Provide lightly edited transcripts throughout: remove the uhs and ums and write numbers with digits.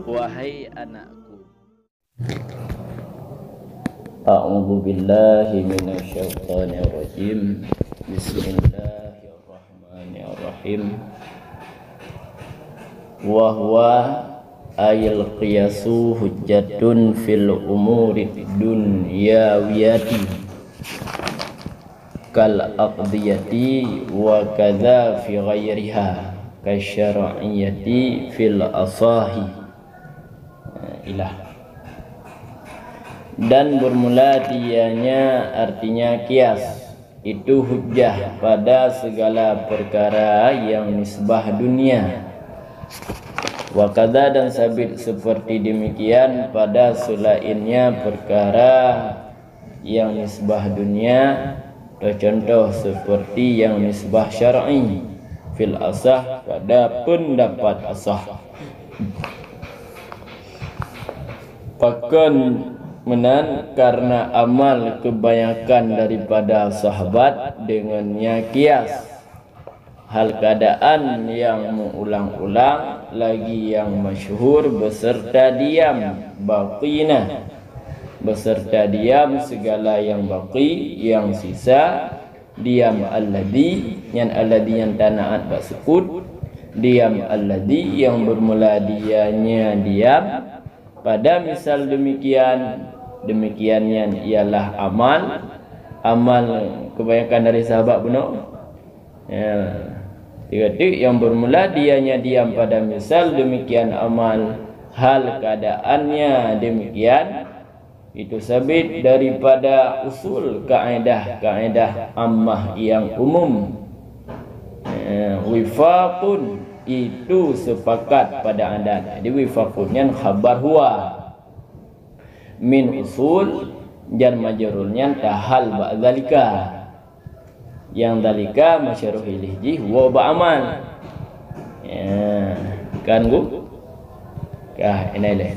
Wahai anakku, A'udzu billahi minasyaitonir rajim. Bismillahirrahmanirrahim. Wa huwa ayil qiyasu hujjatun fil umuri dunyawiyati kal aqdiyati wa kadza fi ghairiha kasyar'iyyati fil asahi ilah. Dan bermula dianya artinya kias, itu hujjah pada segala perkara yang nisbah dunia. Wakada dan sabit seperti demikian pada selainnya perkara yang nisbah dunia. Contoh seperti yang nisbah syar'i fil asah pada pendapat asah. Bahkan menan karena amal kebanyakan daripada sahabat dengannya kias. Hal keadaan yang mengulang-ulang lagi yang masyhur beserta diam baqina, beserta diam segala yang baqi yang sisa, diam alladhi yang alladhi yang tanaat bersebut, diam alladhi yang bermula dianya diam. Pada misal demikiannya ialah amal kebanyakan dari sahabat benar. Ya, tiga-tiga yang bermula dianya diam pada misal demikian amal, hal keadaannya demikian, itu sabit daripada usul kaedah ammah yang umum. Wifaqun itu sepakat pada adat. Jadi wifaqunnya khabar huwa min usul jar majrurnya tahal ba'dzalika, yang dalika masyruh ilhi wa ba'amal. Ya, kan bu? Kah ini.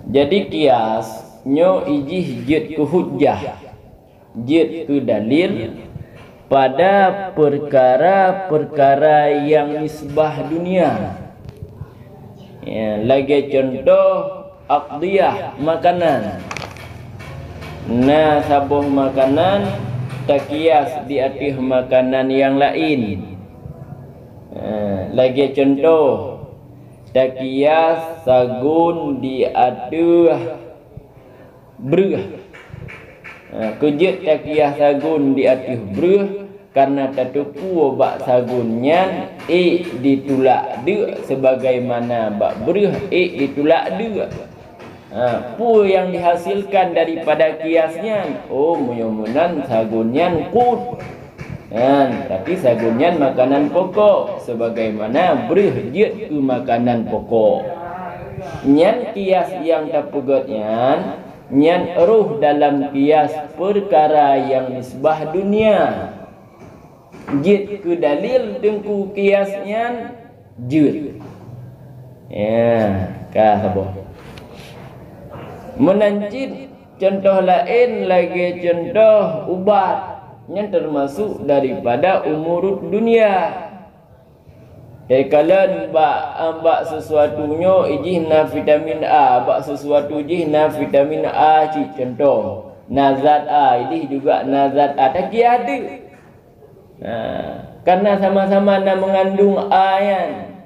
Jadi kias nyo ijih jid ku hujjah, jid ku dalil pada perkara-perkara yang nisbah dunia. Ya, lagi contoh aqdiyah makanan. Nah, sabuh makanan takias di atas makanan yang lain. Lagi contoh takias sagun di atas beruh. Kujut takiah sagun di atas beruh karena tatupu bak sagunnya ditulak de sebagaimana bak beruh ditulak de. Pu yang dihasilkan daripada kiasnya, muyamunan sagunnya kut. Tapi sagunnya makanan pokok sebagaimana beruh jut ke makanan pokok. Nyan kias yang tapugotnya nyan ruh dalam kias perkara yang nisbah dunia. Jid ke dalil tengku kiasnya jud. Ya, kah saboh. Menancit contoh lain lagi contoh ubat yang termasuk daripada umurut dunia. Kalian bak sesuatunya ijihna vitamin A, bak sesuatu ijihna vitamin A contoh nazat A, ini juga nazat A tak ada. Karena sama-sama mengandung A yang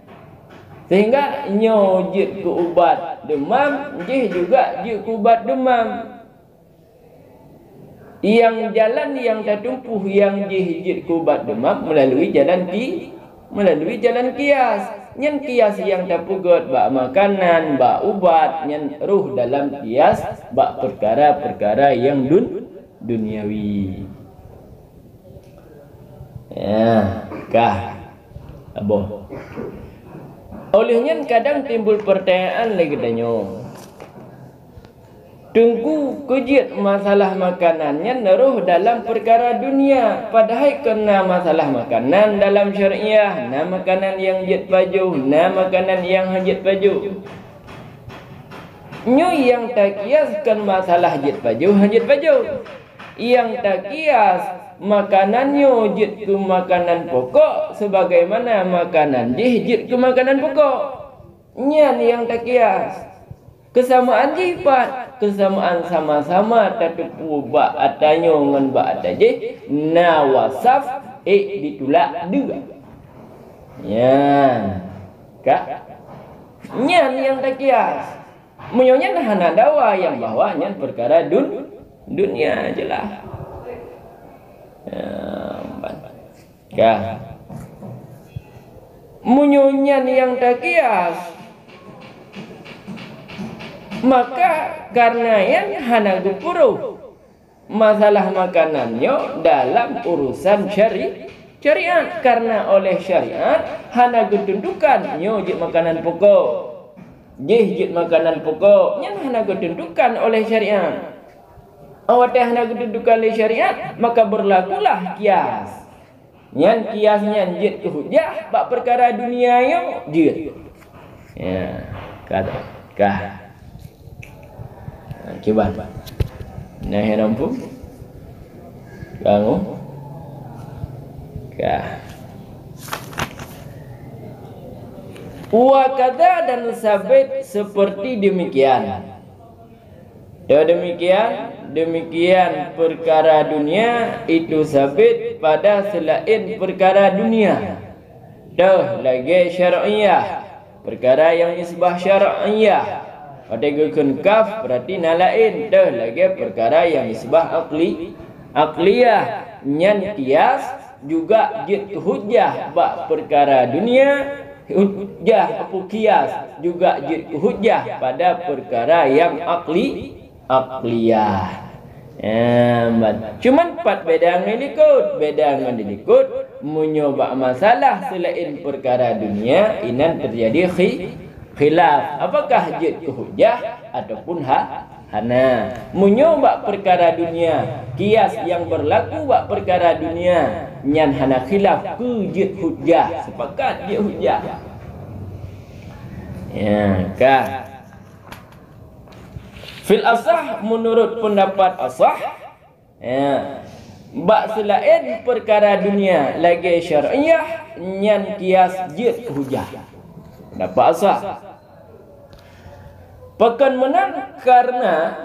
sehingga nyojit ke ubat demam, jih juga jih ke ubat demam. Yang jalan yang tertumpuh yang jih ke ubat demam melalui jalan kias. Nyen kias yang terpugot bak makanan, bak ubat, nyen ruh dalam kias bak perkara-perkara yang duniawi. Ya, kah aboh. Olehnya kadang timbul pertanyaan lagi danyo. Tunggu kejit masalah makanannya naruh dalam perkara dunia. Padahal kena masalah makanan dalam syariah. Nah makanan yang jid baju, nah makanan yang hajit baju. Nyo yang tak kiaskan masalah jid baju, hajit baju. Yang tak kias makanannya jid ke makanan pokok sebagaimana makanan jid ke makanan pokok. Nyan yang tak kias. Kesamaan jifat, kesamaan sama-sama tatupu ba atanyo ngan ba ataje na wasaf ditulak dua. Nyan. Kak. Nyan yang tak kias. Menyonya hana dawa yang bahwa nyan perkara dunia jelah. Kah. Munyonya yang tak kias. Maka karena yang hana gupuru masalah makanannya dalam urusan syariat, karena oleh syariat hana getundukan nyojit makanan pokok, jihjit makanan pokok yang hana getundukan oleh syariat. Awak hana getundukan oleh syariat, maka berlakulah kias. Yang kiasnya jid ke hujah bak perkara dunia yang jid. Ya, kah. Coba. Nah, nampu. Kamu. Kah. Wa kata dan sabit seperti demikian. Demikian perkara dunia itu sabit pada selain perkara dunia. Dah lagi syar'iyah, perkara yang isbah syar'iyah. Pada gukun kaf berarti nalain. Dah lagi perkara yang isbah akliyah. Nyan kias juga jid hujjah bak perkara dunia. Hujjah apu kias juga jid hujjah pada perkara yang akliyah. Cuman 4 bedangan diikut menyoba masalah selain perkara dunia inan terjadi khilaf. Apakah jid ke hujjah ataupun hana? Menyoba perkara dunia, kias yang berlaku bak perkara dunia nyan hana khilaf ke jid hujjah, sepakat jid hujjah. Ya, kah? Fil asah menurut pendapat asah, ya, bak selain perkara dunia lagi syar'iyah nyan kias jid hujjah. Dapat asah. Pekan menang karena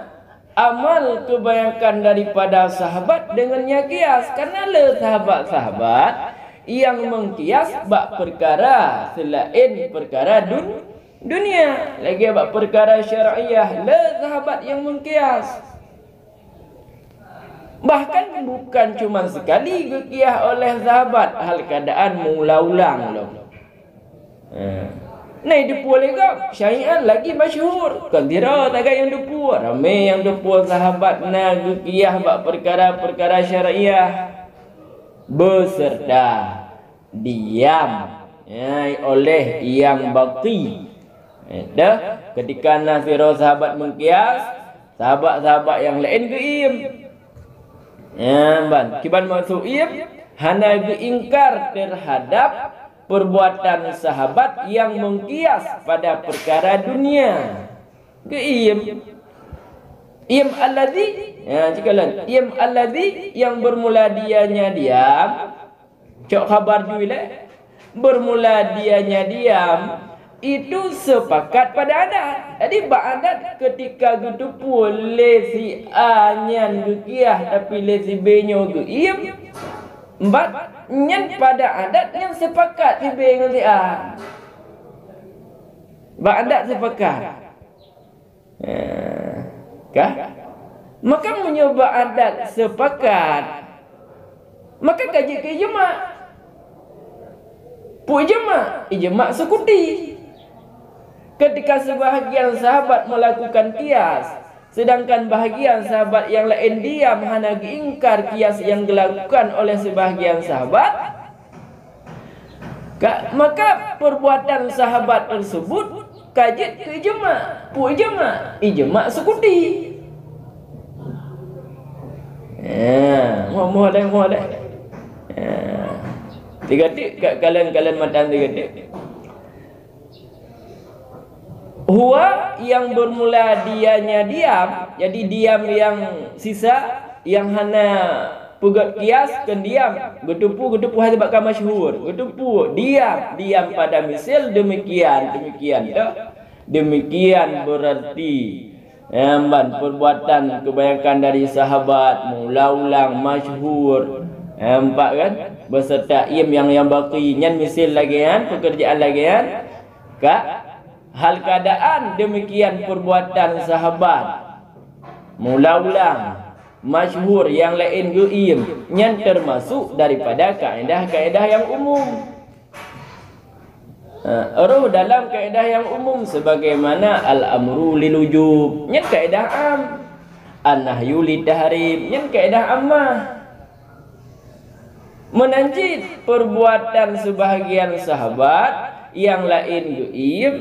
amal kebanyakan daripada sahabat dengannya kias. Karena le sahabat-sahabat yang mengkias bak perkara selain perkara dunia. Lagi bak perkara syar'iyah le sahabat yang mengkias. Bahkan bukan cuma sekali gekias oleh sahabat, hal keadaan mengulang-ulang loh. Nah, depu lega syai'an lagi masyhur. Kan tira tagai yang depu, ramai yang depu sahabat na gekiah bak perkara-perkara syariah beserta diam oleh yang bakti. Dah ketika nasiro sahabat mengkias, sahabat-sahabat yang lain geim. Kiban masuk im hana geingkar terhadap perbuatan sahabat yang mengkias pada perkara dunia. Keim alladhi, cikalan alladhi yang bermula dianya diam. Cok khabar juile bermula dianya diam itu sepakat pada adat. Jadi adat ketika gitu boleh si A nyan gekiah tapi le si B nyo geim. Nyan pada adat yang sepakat si B dengan si A. Adat sepakat. Kah? Maka menyoba adat sepakat. Maka kaji ke ijma'. Pu ijma' sekuti. Ketika sebahagian sahabat melakukan kias, sedangkan bahagian sahabat yang lain diam hana ingkar kias yang dilakukan oleh sebahagian sahabat, maka perbuatan sahabat tersebut kajit ke ijma'. Pu ijma' sekuti. Muah dah. Tiga tik kalian matan tiga tik. Huwa yang bermula dianya diam, jadi diam yang sisa yang hana Pugat kias kan diam. Getupu sebabkan masyhur. Getupu diam pada misal demikian. Demikian berarti perbuatan kebanyakan dari sahabat mula-ulang masyhur. Empat kan beserta yang baki nyan misal lagi kan pekerjaan lagi kan hal keadaan demikian perbuatan sahabat mula-ulang masyhur yang lain guim yang termasuk daripada kaedah-kaedah yang umum. Roh dalam kaedah yang umum sebagaimana al-amru lil wujub yang kaedah am, an-nahyu lid tahrim yang kaedah ammah. Menanjit perbuatan sebahagian sahabat yang lain guim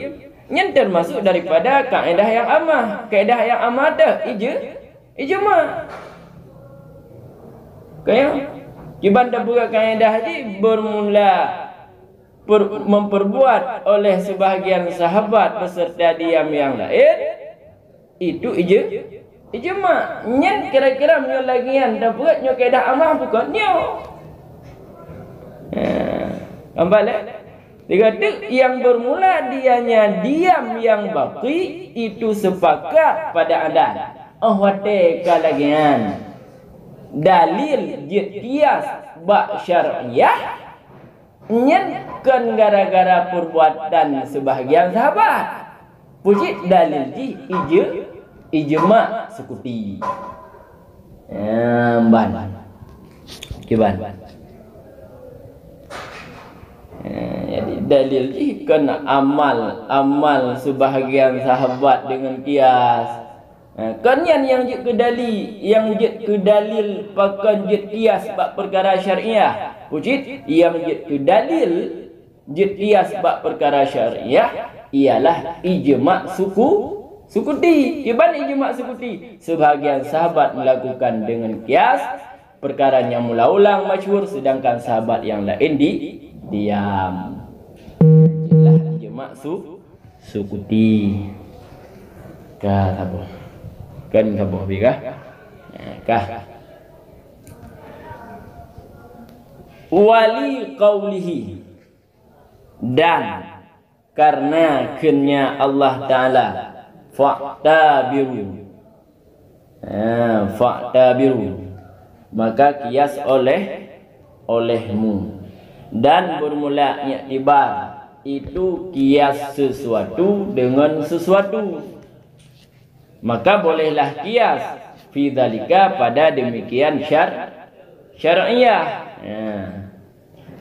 yang termasuk daripada kaedah yang ammah. Kaedah yang ammah dah ijma. Kaya kibanda buka kaedah ni bermula memperbuat oleh sebahagian sahabat beserta diam yang lain itu ijma. Nyen kira-kira menyo lagian dah buat nyo kaedah ammah bukan nyo. Ambale dikata yang bermula dianya diam yang baki itu sepakat pada adan. Wate kalagian dalil jid kias bak syariah nyenkan gara-gara perbuatan sebahagian sahabat. Puji dalil ji ijma sekuti. Ban. Kiban. Jadi dalil ji kan amal sebahagian sahabat dengan kias. Kan yang jid ke dalil pakan jid kias bab perkara syariah. Puji yang jid ke dalil jid kias bab perkara syariah ialah ijma sukuti. Iban ijma sukuti. Sebahagian sahabat melakukan dengan kias perkaranya mula-ulang masyhur sedangkan sahabat yang lain diam. Inilah ijma sukuti. Apa? Kan sabuh bigah wali qaulihi dan karena kenya Allah Ta'ala fa'tabiru maka kias olehmu dan bermula i'tibar itu kias sesuatu dengan sesuatu. Maka bolehlah kias fi dzalika pada demikian syariah.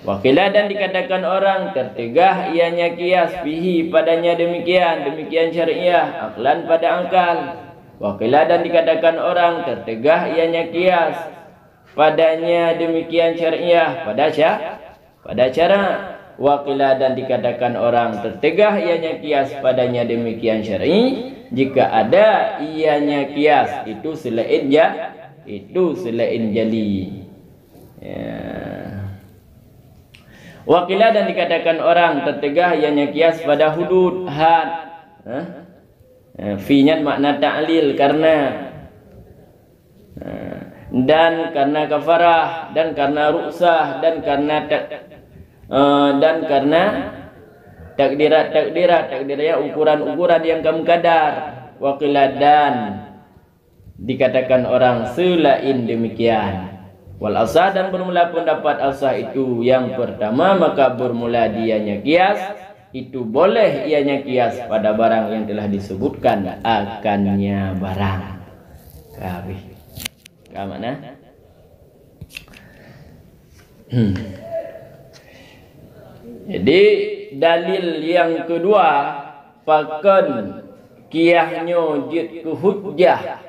Wakilah dan dikatakan orang tertegah ianya kias fihi padanya demikian syariah aklan pada akal. Wakilah dan dikatakan orang tertegah ianya kias padanya demikian syariah pada cara. Wakilah dan dikatakan orang tertegah ianya kias padanya demikian syar'i jika ada ianya kias itu selain jali. Wakilah dan dikatakan orang tertegah ianya kias pada hudud had. Fi-nya makna ta'lil karena dan karena kafarah dan karena ruksah dan karena takdirat yang ukuran yang kamu kadar. Wakilah dan dikatakan orang selain demikian. Wal asah dan bermula pendapat asah itu yang pertama maka bermula dianya kias itu boleh ianya kias pada barang yang telah disebutkan akannya barang. Kabeh. Ka mana? Jadi dalil yang kedua pakan kiahnya jid ke hujjah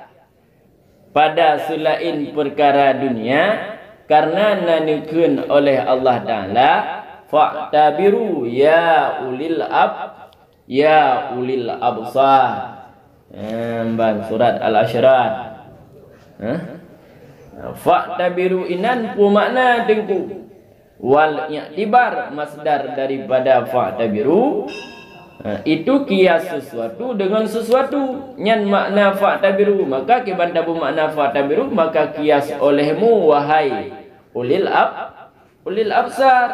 pada selain perkara dunia karena nanikeun oleh Allah Ta'ala fa'tabiru ya ulil absar. Surat Al-Asyrah. Fa'tabiru inan pu makna tengku wal i'tibar masdar daripada fa'tabiru Itu kias sesuatu dengan sesuatu. Nyan makna fa'tabiru, maka kibanda makna fa'tabiru, maka kias olehmu wahai ulil absar.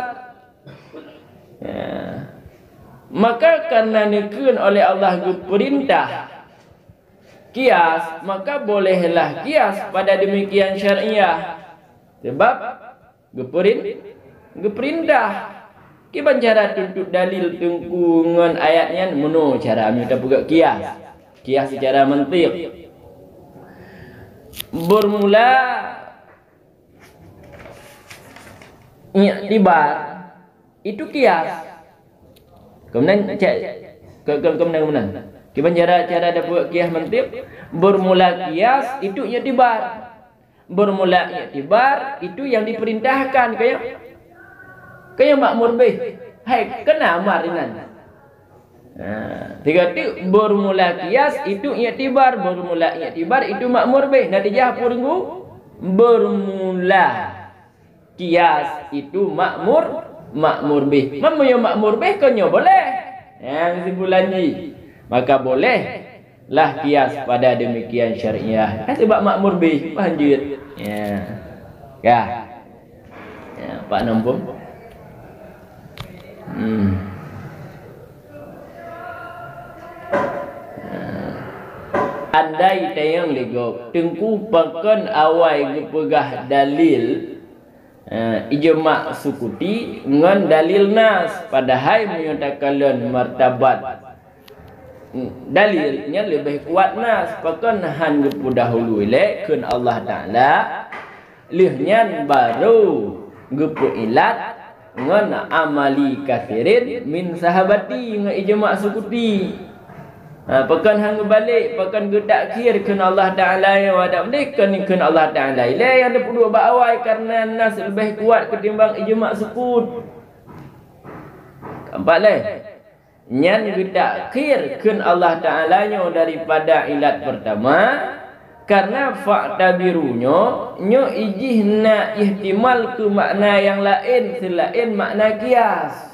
Maka karena nikun oleh Allah perintah kias, maka bolehlah kias pada demikian syariah. Sebab geperintah. Kiban cara tuntut dalil tungkungan ayatnya meno cara kami kita buka kias secara mantik. Bermula i'tibar itu kias. Kemudian kiban cara ada buka kias mantik. Bermula kias itu i'tibar. Bermula i'tibar itu yang diperintahkan kayak makmur bih. Hai kena marinan. Tiga tu bermula kias itu i'tibar, bermula i'tibar itu makmur bih. Natijah purunggu bermula kias itu makmur bih. Mamuyo makmur bih konyo boleh. Yang sebulan ni. Maka boleh lah kias pada demikian syariah. Sebab makmur bih lanjut. Ya, Pak Nampung. Andai tayang legok tengku pakan awai gepegah dalil ijma' sukuti ngan dalil nas padahal menyatakan martabat dalilnya lebih kuat nas pakan han gepu dahulu lekun Allah Taala lihnya baru gepu ilat ngan amali kathirin min sahabati ngan ijma' sukuti. Pakan hang balik pakan gedak kir kun Allah Taala yang wadak mereka ni kun Allah Taala ile yang ada perlu bawai karena nas lebih kuat ketimbang ijma' sukut. Keempat leh nyan gedak kir kun Allah Taala nya daripada ilat pertama karena fa'tabirunya nyo ijihna ihtimal ke makna yang lain selain makna kias.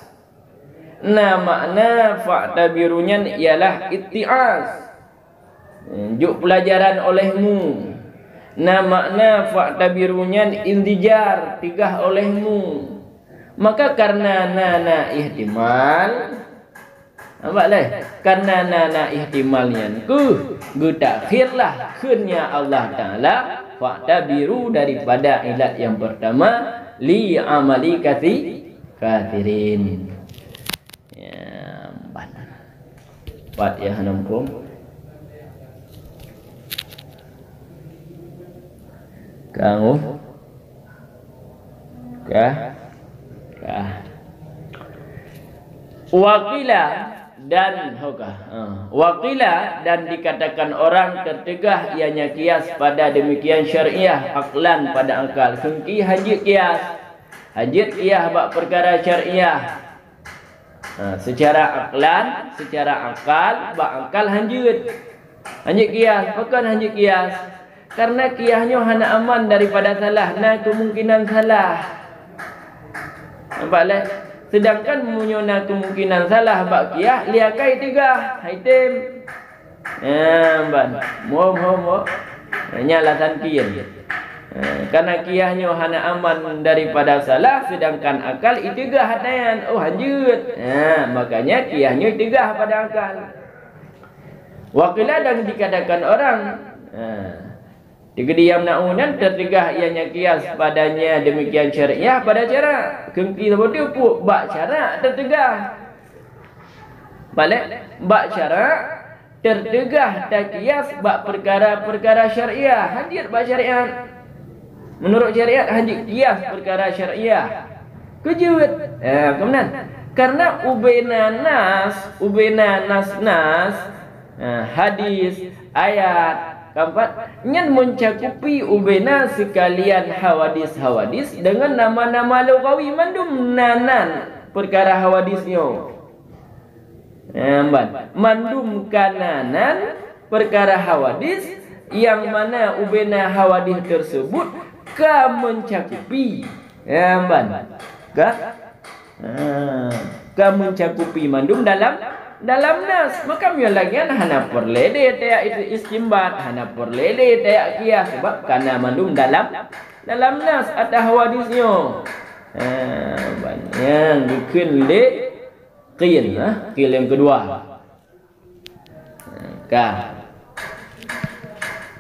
Nah makna fa'tabirunya ialah itti'az. Juk pelajaran olehmu. Nah makna fa'tabirunya intijar tigah olehmu. Maka karena nana ihtimal nampak leh karena nana ihtimalnya getakhirlah kunnya Allah Taala fa'tabiru daripada ilat yang pertama li amali kathirin. Ya benar. Pat ya nampung. Kamu Wakila dan wakila dan dikatakan orang tertegah ianya kias pada demikian syariah aklan pada akal sengki hajit kias bak perkara syariah secara aklan secara akal bak akal hajit kias bukan hajit kias karena kiasnya hana aman daripada salah nah kemungkinan salah nampaklah. Sedangkan munyona kemungkinan salah bak kiah liakai tiga haitem. Ban. Mo. Nyalatan kian. Karena kiahnya hana aman daripada salah sedangkan akal itiga hatayan. Oh lanjut. Makanya kiahnya tiga pada akal. Wakilah dan dikatakan orang jika diam na'unan tertegah ianya kias padanya demikian syariah pada cara kengki seperti pun bak cara tertegah balik bak cara tertegah tak kias bak perkara-perkara syariah hadir bak syariat menurut syariat hadir kias perkara syariah kejut kemudian karena ubena nas hadis ayat keempat, nyan mencakupi ubena sekalian hawadis dengan nama-nama lugawi mandum nanan perkara hawadisnya. Mandum kananan perkara hawadis yang mana ubena hawadis tersebut ka mencakupi. Ka mencakupi mandum dalam dalam nas, maka mio lagi hana perlede tayak itu istimbat, hana perlede tayak kias sebab karena mandum dalam nas ada hadisnya. Banyak bikin le qil, qil yang kedua.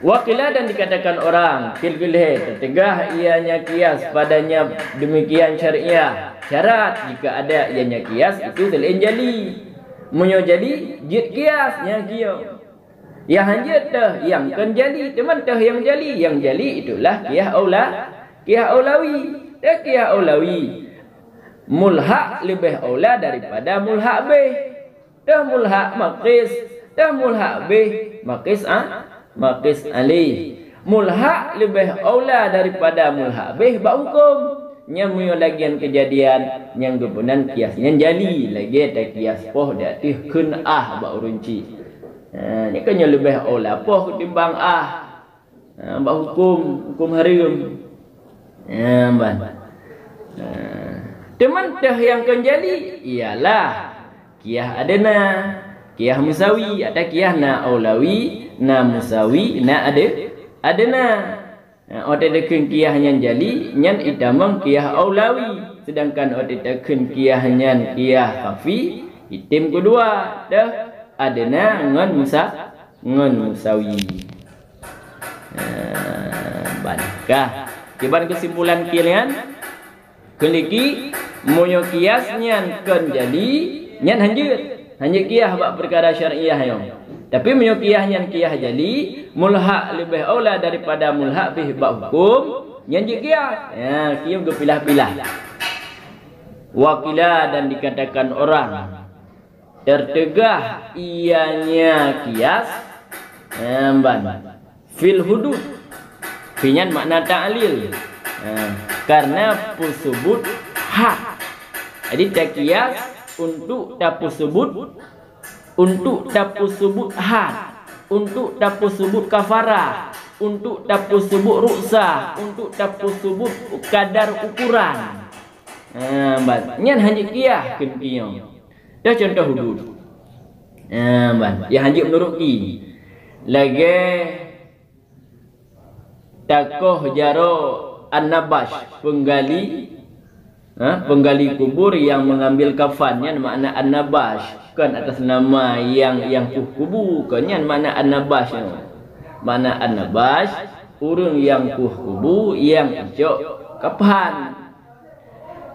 Wakilah dan dikatakan orang kilgilhe tertegah ianya kias padanya demikian syariah. Syarat jika ada ianya kias itu selain jali. Munyo jadi jid kias nya kio. Yang hanjat teh yang kan jali teman teh yang jali itulah kiah aulawi. Kiah aulawi mulhaq lebih aula daripada mulhaq bih. Dah mulhaq maqis, dah mulhaq bih maqis ali. Mulhaq lebih aula daripada mulhaq bih ba hukum. Nya muyo lagian kejadian yang gebunan kiasnya jali lagi tak kias poh dak tih keun ba urunci. Ni kan lebih aula poh ketimbang ba hukum haram. Ban. Teman teh yang kan jali ialah kiah adana, kiah musawi, ada kiah na aulawi, na musawi, na adana. Ote dekun kiah nyan jali, nyan itamang kiah aulawi. Sedangkan ote dekun kiah nyan kiah khafi, itim kedua dah adana ngan musawi. Bankah. Kiban kesimpulan kalian keliki moyo kias nyan kan jadi nyan hanjut kiah bak perkara syariah yo. Tapi moyo kiah nyan kiah jadi mulhaq lebih aula daripada mulhaq bih bak hukum nyan je kias. Ya, kiam go pilah-pilah. Wakilah dan dikatakan orang tertegah ianya kias fil hudud. Finyan makna ta'lil. Karena pusubut hak. Jadi takias untuk tapusubut had, untuk tapusubut kafarah, untuk tapusubut ruksah, untuk tapusubut kadar ukuran. Nyan hanya kiah ken kiyo. Dah contoh hudud. Ya hanya menurut ki. Lagi takoh jaro an-nabash penggali kubur yang mengambil kafannya makna an-nabash kan atas nama yang kubu kan makna an-nabash makna an-nabash urang yang kubu yang icok kafan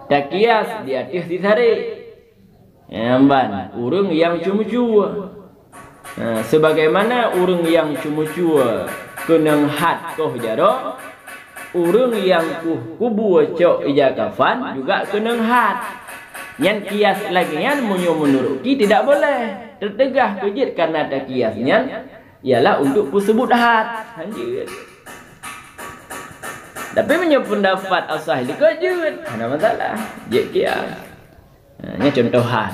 takias di atas disare urang yang cumucu sebagaimana urang yang cumucu kenang hat koh jaro urang yang kubu cok ija kafan juga kenang hat. Nyan kias lagi nyan menurut ki tidak boleh tertegah kejit karena ada kiasnya ialah untuk pusebut hat hanjir. Tapi menurut pendapat as-sahih kejut ada masalah je kias. Nya contoh hat.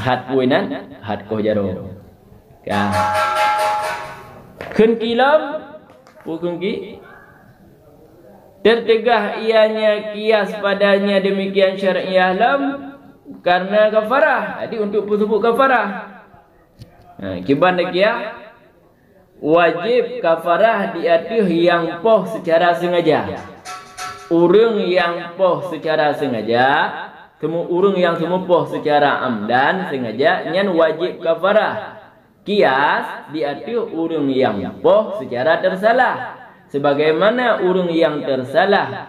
Hat puinan hat koh jaro. Keun kilam hukum ki tertegah ianya kias padanya demikian syariah lam karena kafarah. Jadi untuk pusubut kafarah. Kiban kia wajib kafarah di atas yang poh secara sengaja. Urang yang poh secara sengaja, semua urang yang semua poh secara amdan sengaja nyan wajib kafarah. Kias di atas urang yang poh secara tersalah. Sebagaimana urang yang tersalah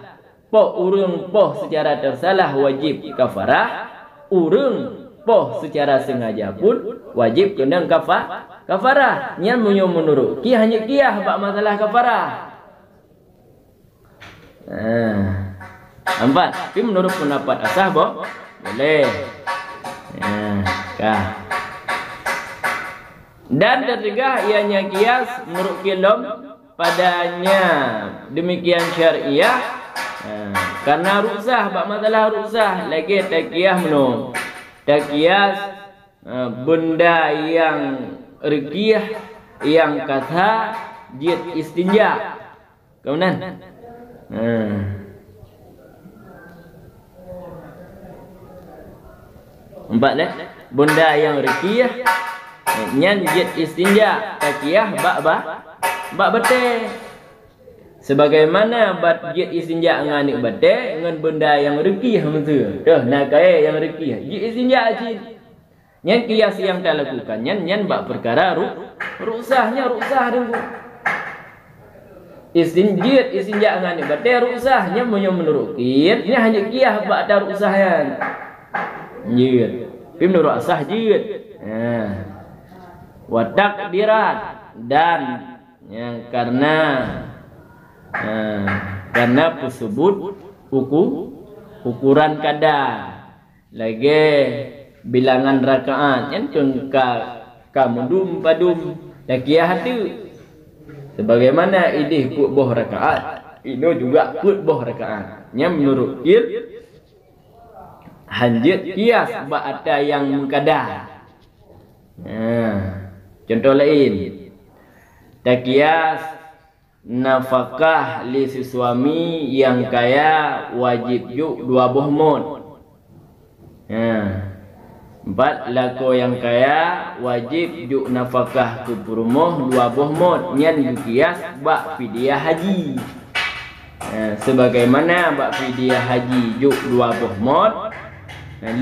urang poh secara tersalah wajib kafarah, urang poh secara sengaja pun wajib kena kafarah. Nyan menurut ki hanya kiah bab masalah kafarah. Nampak? Tapi menurut pendapat asah boleh. Dan tertegah ianya kias menurut kilom padanya demikian syariah karena ruksah bab masalah ruksah lagi takiyah menung takiyas benda yang regih yang kata jid istinja kemudian Empat dah. Benda yang rekiyah nyan jid istinja takiyah bak betul. Sebagaimana bat jid istinja ngani betul dengan benda yang rekiyah betul. Dah nak kaya yang rekiyah. Jid istinja jid. Nyan kias yang tak lakukan nyan bak perkara rusahnya dulu. Istinja ngani betul rusahnya menurut kir nya hanya kiyah bak ada rusahnya. Jid. Tapi menurut asah jid. Wa takdirat dan karena tersebut ukuran kadar lagi bilangan rakaat yang kamu padum takiyah tu sebagaimana idih kut boh rakaat ini juga kut boh rakaat yang menurut kir hanjit kias ada yang mengkadar. Contoh lain, takias nafkah li si suami yang kaya wajib juk 2 buah mod. 4 lako yang kaya wajib juk nafkah ke rumah 2 buah mod. Nyan kias bak fidyah haji. Sebagaimana bak fidyah haji juk 2 buah mod.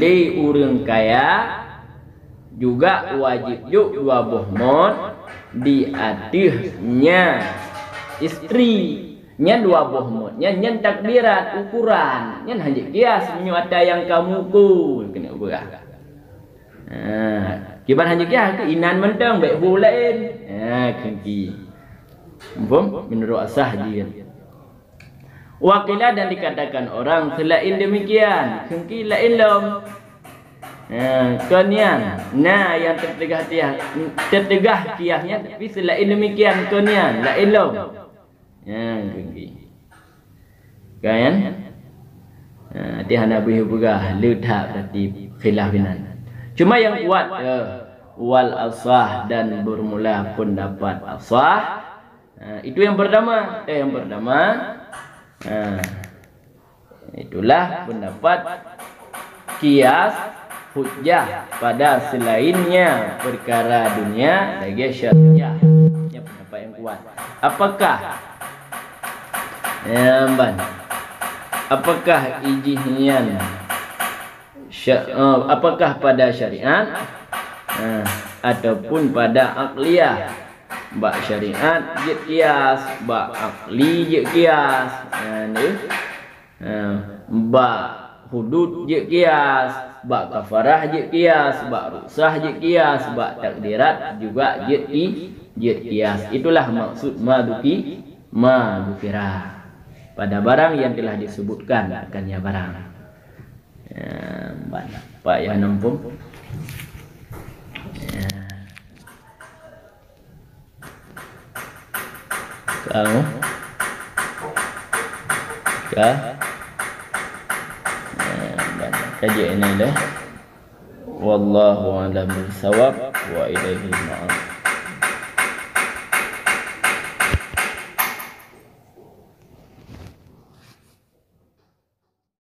Li urang kaya juga wajib juk 2 buah mod di atisnya istri nya 2 buah mod nyan takdirat ukuran nyan hanya kias menyuata yang kamu ku kena ubah. Kiban hanya kias ke inan mentang baik hu lain. Kengki. Faham menurut asah dia. Wakilah dan dikatakan orang selain demikian kengki lain lom. Konian yang tertegah kiahnya tapi selain demikian konian lain lom. Kengki. Kan? Tihan Nabi juga letak berarti khilafinan. Cuma yang kuat wal asah dan bermula pendapat asah. Itu yang pertama. Itulah pendapat kias hujjah pada selainnya perkara dunia lagi syariah. Ini pendapat yang kuat. Apakah ijihnya apakah pada syariat ataupun pada akliyah? Bak syariat jid kias, bak akli jid kias, bak hudud jid kias, bak kafarah jid kias, bak rusah jid kias, bak takdirat juga jid kias. Itulah maksud madukira pada barang yang telah disebutkan akannya barang. Pak ya nampung. Kamu kaji ini dah. Wallahu a'lam bishawab wa ilaihi ma'ab.